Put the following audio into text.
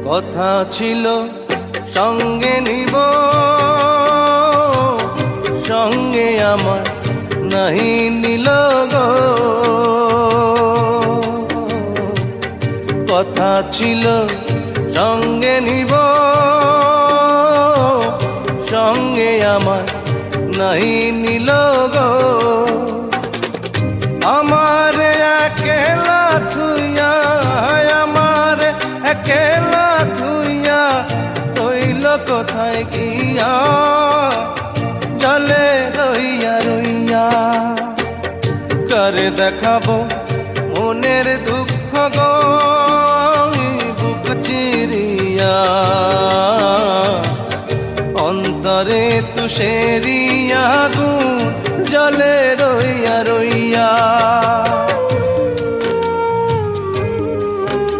কথা ছিল সঙ্গে নিব, সঙ্গে আমার নাহি নিল গো। কথা ছিল সঙ্গে নিব, সঙ্গে আমার নাহি নিল গো। আমার একেলা থুইয়া, আমার একেলা থুইয়া রইল কোথায় গিয়া, জলে রইয়া রইয়া। করে দেখাবো মনের দুঃখ গো বুক চিরিয়া, অন্তরে তুষেরি